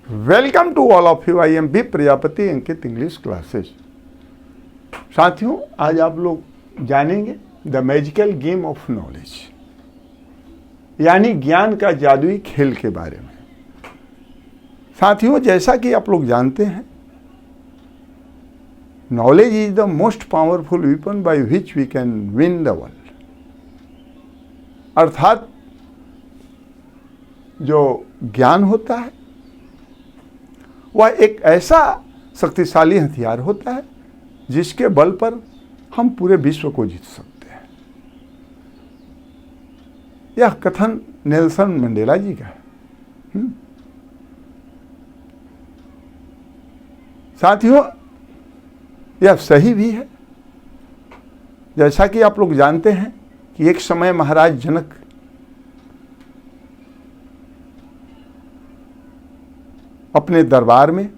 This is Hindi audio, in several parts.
Welcome to all of you. I am B Prajapati Ankit English classes. साथियों, आज आप लोग जानेंगे the magical game of knowledge, यानी ज्ञान का जादुई खेल के बारे में। साथियों, जैसा कि आप लोग जानते हैं, knowledge is the most powerful weapon by which we can win the world. अर्थात जो ज्ञान होता है वह एक ऐसा शक्तिशाली हथियार होता है जिसके बल पर हम पूरे विश्व को जीत सकते हैं। यह कथन नेल्सन मंडेला जी का है। साथियों, यह सही भी है। जैसा कि आप लोग जानते हैं कि एक समय महाराज जनक अपने दरबार में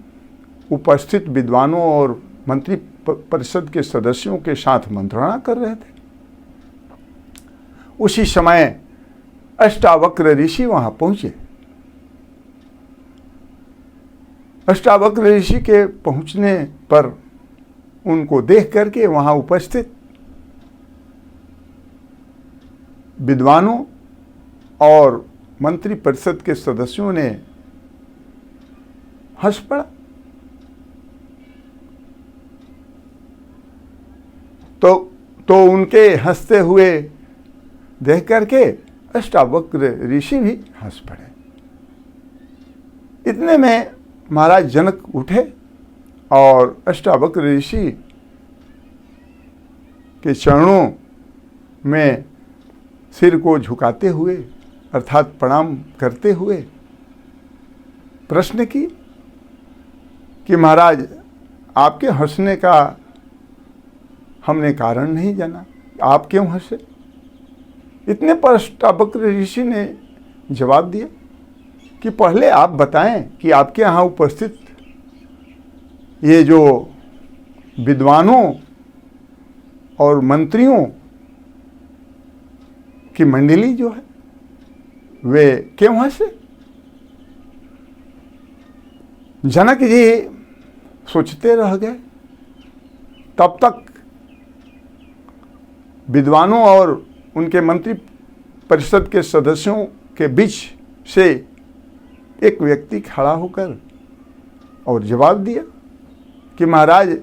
उपस्थित विद्वानों और मंत्री परिषद के सदस्यों के साथ मंत्रणा कर रहे थे। उसी समय अष्टावक्र ऋषि वहां पहुंचे। अष्टावक्र ऋषि के पहुंचने पर उनको देख करके वहां उपस्थित विद्वानों और मंत्री परिषद के सदस्यों ने हंस पड़ा। तो उनके हंसते हुए देख करके अष्टावक्र ऋषि भी हंस पड़े। इतने में महाराज जनक उठे और अष्टावक्र ऋषि के चरणों में सिर को झुकाते हुए अर्थात प्रणाम करते हुए प्रश्न की कि महाराज, आपके हंसने का हमने कारण नहीं जाना, आप क्यों हंसे? इतने पर अष्टावक्र ऋषि ने जवाब दिया कि पहले आप बताएं कि आपके यहाँ उपस्थित ये जो विद्वानों और मंत्रियों की मंडली जो है वे क्यों हंसे? जनक जी सोचते रह गए। तब तक विद्वानों और उनके मंत्री परिषद के सदस्यों के बीच से एक व्यक्ति खड़ा होकर और जवाब दिया कि महाराज,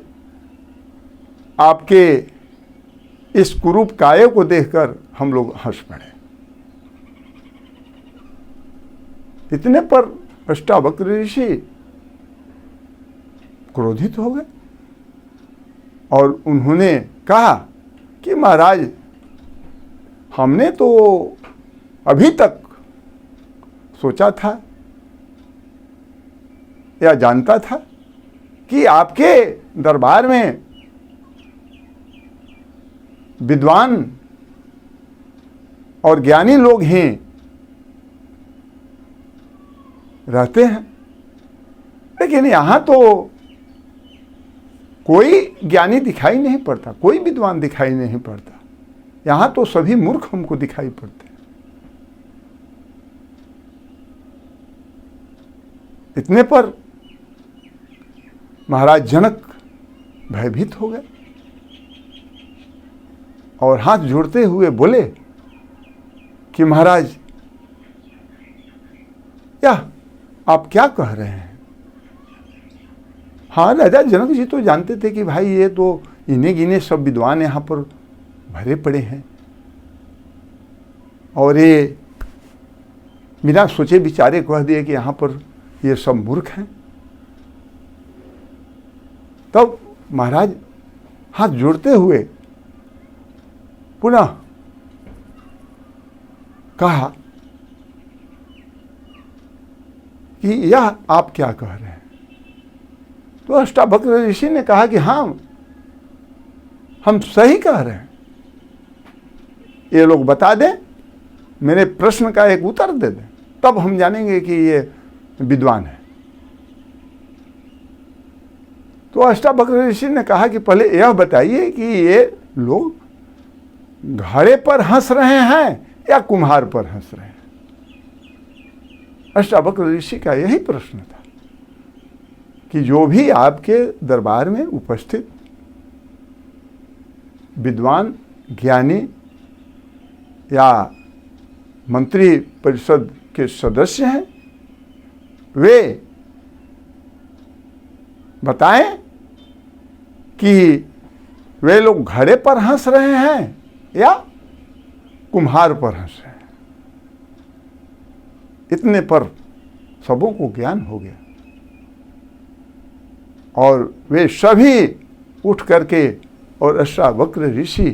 आपके इस कुरूप काया को देखकर हम लोग हंस पड़े। इतने पर अष्टावक्र ऋषि क्रोधित हो गए और उन्होंने कहा कि महाराज, हमने तो अभी तक सोचा था या जानता था कि आपके दरबार में विद्वान और ज्ञानी लोग ही रहते हैं, लेकिन यहाँ तो कोई ज्ञानी दिखाई नहीं पड़ता, कोई विद्वान दिखाई नहीं पड़ता। यहाँ तो सभी मूर्ख हमको दिखाई पड़ते हैं। इतने पर महाराज जनक भयभीत हो गए और हाथ जोड़ते हुए बोले कि महाराज, यह आप क्या कह रहे हैं? हाँ राजा जनक जी तो जानते थे कि भाई ये तो इन्हें गिने सब विद्वान यहाँ पर भरे पड़े हैं और ये बिना सोचे विचारे कह दिए कि यहाँ पर ये सब मूर्ख हैं। तब महाराज हाथ जोड़ते हुए पुनः कहा कि यह आप क्या कह रहे हैं? तो अष्टावक्र ऋषि ने कहा कि हाँ, हम सही कह रहे हैं। ये लोग बता दें, मेरे प्रश्न का एक उत्तर दे दें, तब हम जानेंगे कि ये विद्वान है। तो अष्टावक्र ऋषि ने कहा कि पहले यह बताइए कि ये लोग घड़े पर हंस रहे हैं या कुम्हार पर हंस रहे हैं? अष्टावक्र ऋषि का यही प्रश्न था। कि जो भी आपके दरबार में उपस्थित विद्वान, ज्ञानी या मंत्री परिषद के सदस्य हैं, वे बताएं कि वे लोग घड़े पर हंस रहे हैं या कुम्हार पर हंस रहे हैं। इतने पर सबों को ज्ञान हो गया और वे सभी उठ करके और अष्टावक्र ऋषि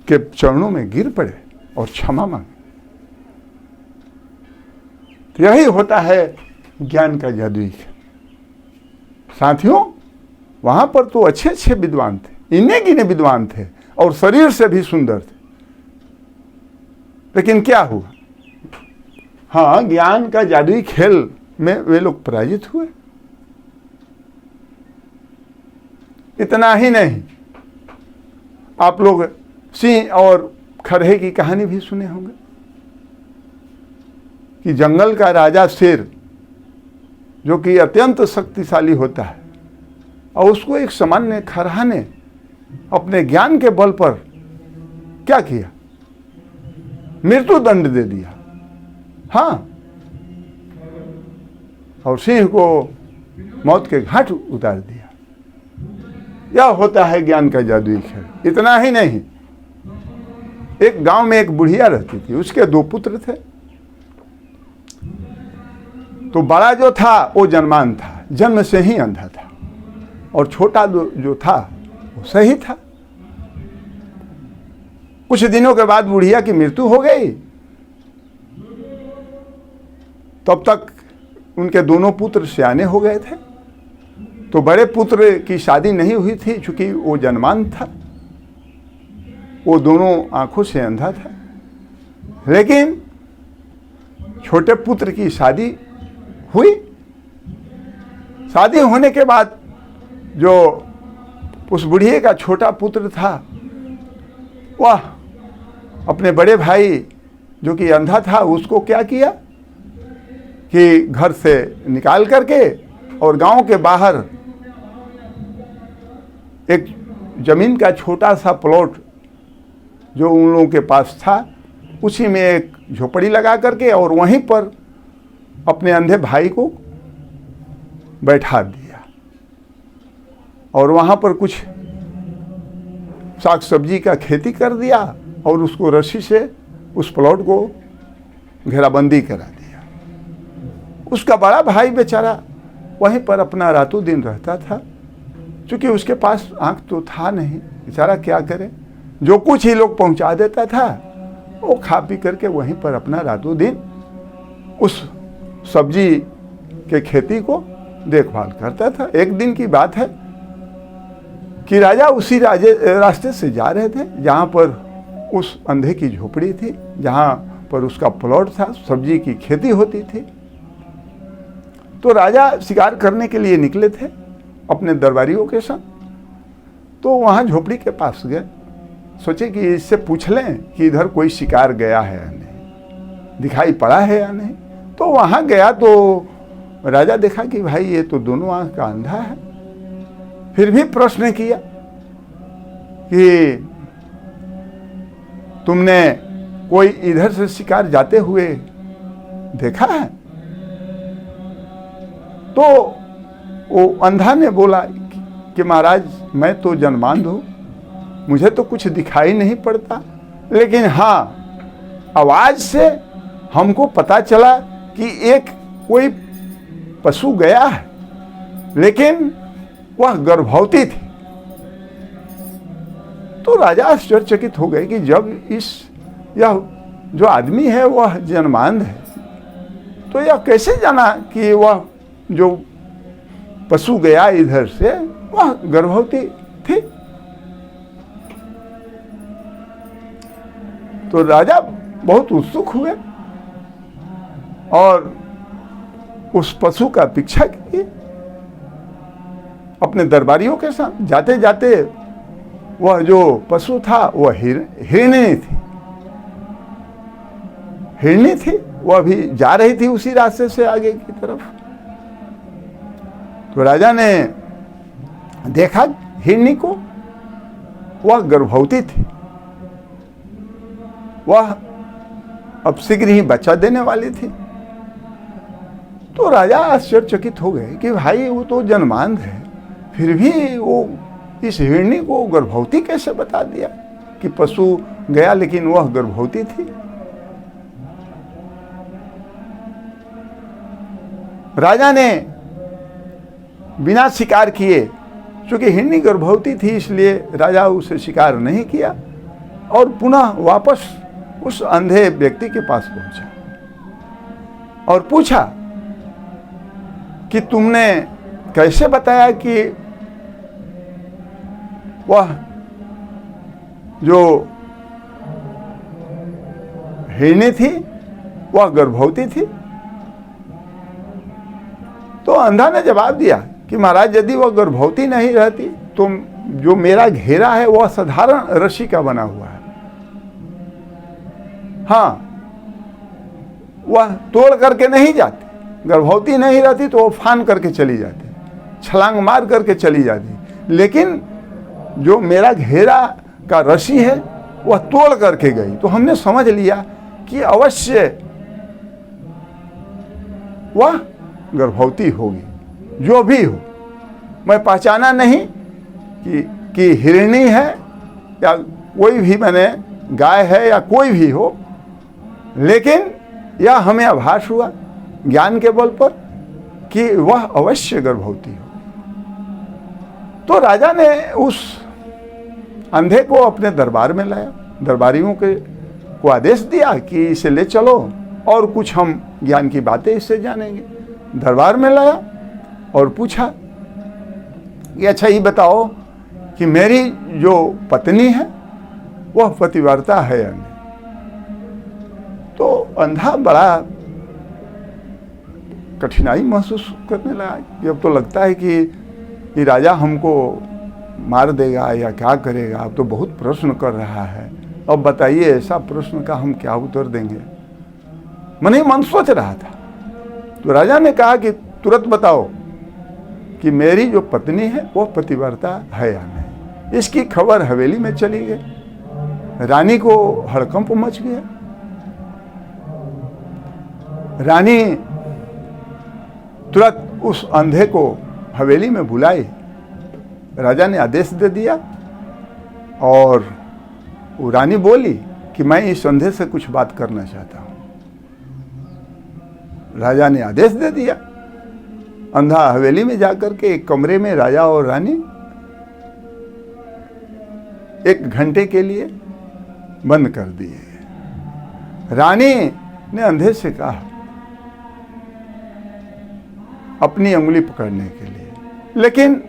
के चरणों में गिर पड़े और क्षमा मांगे। तो यही होता है ज्ञान का जादुई। साथियों, वहां पर तो अच्छे अच्छे विद्वान थे, इन्हें गिने विद्वान थे और शरीर से भी सुंदर थे, लेकिन क्या हुआ? हाँ, ज्ञान का जादुई खेल में वे लोग पराजित हुए। इतना ही नहीं, आप लोग सिंह और खरहे की कहानी भी सुने होंगे कि जंगल का राजा शेर, जो कि अत्यंत शक्तिशाली होता है, और उसको एक सामान्य खरहा ने अपने ज्ञान के बल पर क्या किया? मृत्यु दंड दे दिया। हाँ, और सिंह को मौत के घाट उतार दिया। यह होता है ज्ञान का जादुई खेल। इतना ही नहीं, एक गांव में एक बुढ़िया रहती थी, उसके 2 पुत्र थे। तो बड़ा जो था वो जन्मान था, जन्म से ही अंधा था, और छोटा जो था वो सही था। कुछ दिनों के बाद बुढ़िया की मृत्यु हो गई। तब तक उनके दोनों पुत्र सयाने हो गए थे। तो बड़े पुत्र की शादी नहीं हुई थी, चूंकि वो जन्मान था, वो दोनों आंखों से अंधा था। लेकिन छोटे पुत्र की शादी हुई। शादी होने के बाद जो उस बुढ़िए का छोटा पुत्र था, वह अपने बड़े भाई जो कि अंधा था उसको क्या किया कि घर से निकाल करके और गांव के बाहर एक जमीन का छोटा सा प्लॉट जो उन लोगों के पास था, उसी में एक झोपड़ी लगा करके और वहीं पर अपने अंधे भाई को बैठा दिया और वहां पर कुछ साग सब्जी का खेती कर दिया और उसको रस्सी से उस प्लॉट को घेराबंदी करा दिया। उसका बड़ा भाई बेचारा वहीं पर अपना रातों दिन रहता था, क्योंकि उसके पास आंख तो था नहीं, बेचारा क्या करे, जो कुछ ही लोग पहुंचा देता था वो खा पी करके वहीं पर अपना रातों दिन उस सब्जी के खेती को देखभाल करता था। एक दिन की बात है कि राजा उसी रास्ते से जा रहे थे जहाँ पर उस अंधे की झोपड़ी थी, जहाँ पर उसका प्लॉट था, सब्जी की खेती होती थी। तो राजा शिकार करने के लिए निकले थे अपने दरबारियों के साथ। तो वहाँ झोपड़ी के पास गए, सोचे कि इससे पूछ लें कि इधर कोई शिकार गया है या नहीं, दिखाई पड़ा है या नहीं। तो वहाँ गया तो राजा देखा कि भाई ये तो दोनों आंख का अंधा है। फिर भी प्रश्न किया कि तुमने कोई इधर से शिकार जाते हुए देखा है? तो वो अंधा ने बोला कि महाराज मैं तो जन्मांध हूँ, मुझे तो कुछ दिखाई नहीं पड़ता, लेकिन हाँ आवाज से हमको पता चला कि एक कोई पशु गया है, लेकिन वह गर्भवती थी। तो राजा आश्चर्यचकित हो गए कि जब यह जो आदमी है वह जन्मांध है, तो यह कैसे जाना कि वह जो पशु गया इधर से वह गर्भवती थी। तो राजा बहुत उत्सुक हुए और उस पशु का पीछा किए अपने दरबारियों के साथ। जाते जाते वह जो पशु था वह हिरनी थी। वो अभी जा रही थी उसी रास्ते से आगे की तरफ। तो राजा ने देखा हिरनी को, वह गर्भवती थी, वह अब शीघ्र ही बच्चा देने वाली थी। तो राजा आश्चर्यचकित हो गए कि भाई वो तो जन्मांध है, फिर भी वो इस हिरनी को गर्भवती कैसे बता दिया कि पशु गया लेकिन वह गर्भवती थी। राजा ने बिना शिकार किए, चूंकि हिरनी गर्भवती थी इसलिए राजा उसे शिकार नहीं किया और पुनः वापस उस अंधे व्यक्ति के पास पहुंचा और पूछा कि तुमने कैसे बताया कि वह जो हिरनी थी वह गर्भवती थी। तो अंधा ने जवाब दिया कि महाराज यदि वह गर्भवती नहीं रहती तो जो मेरा घेरा है वह साधारण रस्सी का बना हुआ है, हाँ वह तोड़ करके नहीं जाती, गर्भवती नहीं रहती तो वो फान करके चली जाती, छलांग मार करके चली जाती, लेकिन जो मेरा घेरा का रस्सी है वह तोड़ करके गई। तो हमने समझ लिया कि अवश्य वह गर्भवती होगी, जो भी हो। मैं पहचाना नहीं कि हिरनी है या कोई भी मैंने गाय है या कोई भी हो, लेकिन यह हमें आभास हुआ ज्ञान के बल पर कि वह अवश्य गर्भवती हो। तो राजा ने उस अंधे को अपने दरबार में लाया, दरबारियों को आदेश दिया कि इसे ले चलो और कुछ हम ज्ञान की बातें इससे जानेंगे। दरबार में लाया और पूछा कि अच्छा ये बताओ कि मेरी जो पत्नी है वह पतिव्रता है या नहीं। तो अंधा बड़ा कठिनाई महसूस करने लगा कि अब तो लगता है कि राजा हमको मार देगा या क्या करेगा, अब तो बहुत प्रश्न कर रहा है, अब बताइए ऐसा प्रश्न का हम क्या उत्तर देंगे। मन ही मन सोच रहा था। तो राजा ने कहा कि तुरंत बताओ कि मेरी जो पत्नी है वह पतिव्रता है या नहीं। इसकी खबर हवेली में चली गई, रानी को हड़कंप मच गया। रानी तुरंत उस अंधे को हवेली में बुलाई, राजा ने आदेश दे दिया और वो रानी बोली कि मैं इस अंधे से कुछ बात करना चाहता हूं। राजा ने आदेश दे दिया। अंधा हवेली में जाकर के एक कमरे में राजा और रानी 1 घंटे के लिए बंद कर दिए। रानी ने अंधे से कहा अपनी उंगली पकड़ने के लिए, लेकिन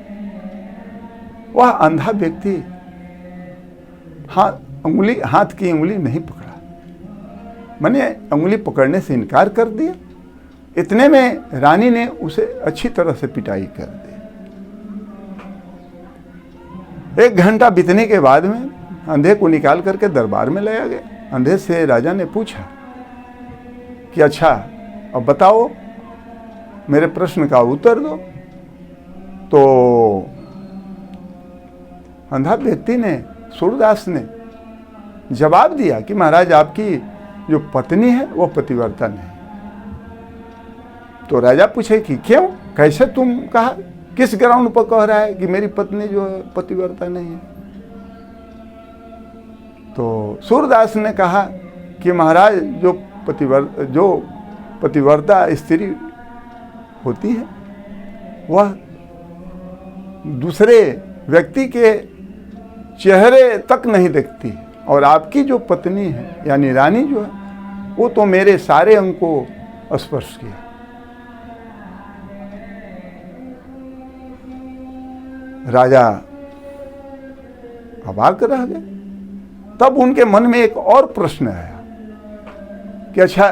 वह अंधा व्यक्ति हाथ की उंगली नहीं पकड़ा, मैंने उंगली पकड़ने से इनकार कर दिया। इतने में रानी ने उसे अच्छी तरह से पिटाई कर दी। 1 घंटा बीतने के बाद में अंधे को निकाल करके दरबार में लाया गया। अंधे से राजा ने पूछा कि अच्छा अब बताओ, मेरे प्रश्न का उत्तर दो। तो अंधा व्यक्ति ने, सूरदास ने जवाब दिया कि महाराज आपकी जो पत्नी है वो पतिव्रता नहीं। तो राजा पूछे कि क्यों, कैसे तुम कहा, किस ग्राउंड पर कह रहा है कि मेरी पत्नी जो है पतिव्रता नहीं है। तो सूरदास ने कहा कि महाराज जो पतिव्रता स्त्री होती है वह दूसरे व्यक्ति के चेहरे तक नहीं देखती, और आपकी जो पत्नी है यानी रानी जो है वो तो मेरे सारे अंग को स्पर्श किया। राजा अवाक रह गए। तब उनके मन में एक और प्रश्न आया कि अच्छा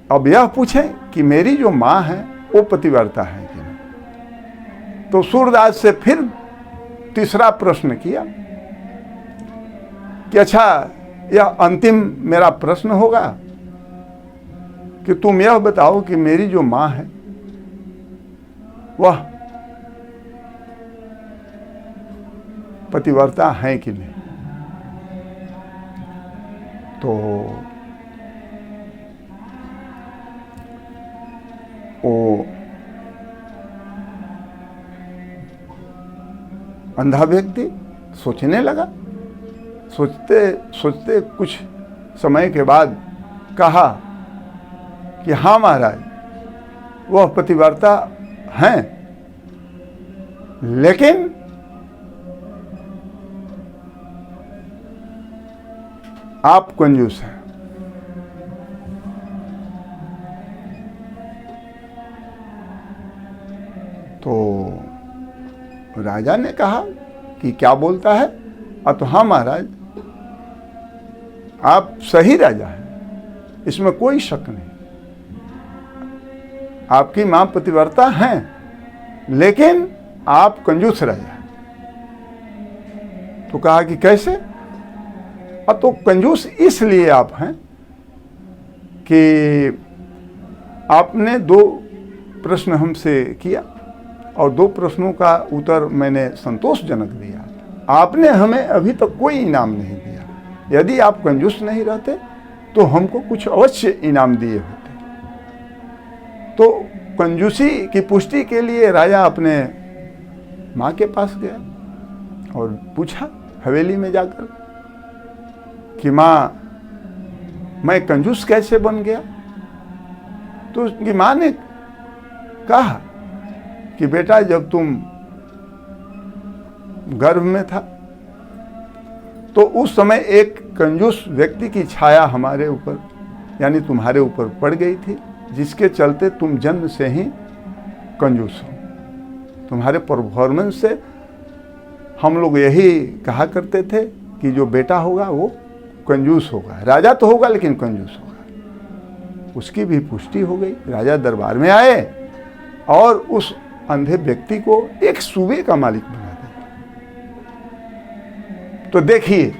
अब यह पूछें कि मेरी जो मां है वो पतिव्रता है कि नहीं। तो सूरदास से फिर तीसरा प्रश्न किया कि अच्छा यह अंतिम मेरा प्रश्न होगा कि तुम यह बताओ कि मेरी जो मां है वह पतिव्रता है कि नहीं। तो वो अंधा व्यक्ति सोचने लगा। सोचते सोचते कुछ समय के बाद कहा कि हाँ महाराज, वह पतिव्रता हैं, लेकिन आप कंजूस हैं। तो राजा ने कहा कि क्या बोलता है? तो हाँ महाराज, आप सही राजा हैं, इसमें कोई शक नहीं। आपकी मां पतिव्रता हैं, लेकिन आप कंजूस राजा हैं। तो कहा कि कैसे? तो कंजूस इसलिए आप हैं कि आपने 2 प्रश्न हमसे किया और 2 प्रश्नों का उत्तर मैंने संतोषजनक दिया। आपने हमें अभी तक कोई इनाम नहीं दिया। यदि आप कंजूस नहीं रहते तो हमको कुछ अवश्य इनाम दिए होते। तो कंजूसी की पुष्टि के लिए राजा अपने माँ के पास गया और पूछा हवेली में जाकर कि माँ, मैं कंजूस कैसे बन गया? तो उसकी माँ ने कहा कि बेटा, जब तुम गर्भ में था तो उस समय एक कंजूस व्यक्ति की छाया हमारे ऊपर यानी तुम्हारे ऊपर पड़ गई थी, जिसके चलते तुम जन्म से ही कंजूस हो। तुम्हारे परफॉर्मेंस से हम लोग यही कहा करते थे कि जो बेटा होगा वो कंजूस होगा। राजा तो होगा लेकिन कंजूस होगा। उसकी भी पुष्टि हो गई। राजा दरबार में आए और उस अंधे व्यक्ति को एक सूबे का मालिक बना दिया। तो देखिए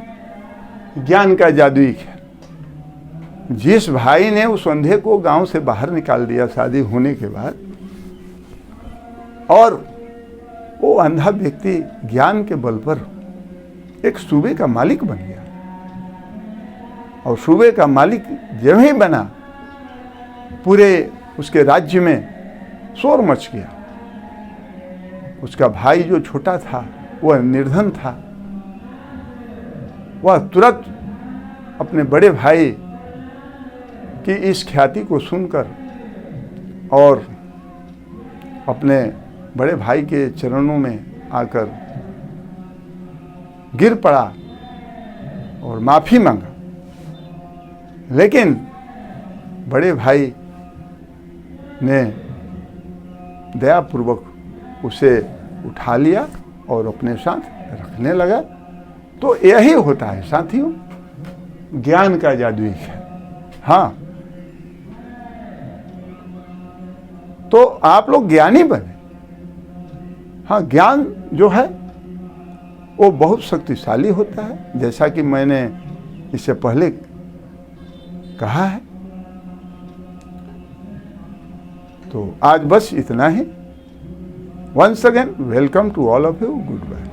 ज्ञान का जादुई खेल। जिस भाई ने उस अंधे को गांव से बाहर निकाल दिया शादी होने के बाद, और वो अंधा व्यक्ति ज्ञान के बल पर एक सूबे का मालिक बन गया। और सूबे का मालिक जब ही बना, पूरे उसके राज्य में शोर मच गया। उसका भाई जो छोटा था, वह निर्धन था, वह तुरंत अपने बड़े भाई की इस ख्याति को सुनकर और अपने बड़े भाई के चरणों में आकर गिर पड़ा और माफी मांगा। लेकिन बड़े भाई ने दयापूर्वक उसे उठा लिया और अपने साथ रखने लगा। तो यही होता है साथियों, ज्ञान का जादुई खेल। हाँ, तो आप लोग ज्ञानी बने। हाँ, ज्ञान जो है वो बहुत शक्तिशाली होता है, जैसा कि मैंने इससे पहले कहा है। तो आज बस इतना ही। Once again, welcome to all of you. Goodbye.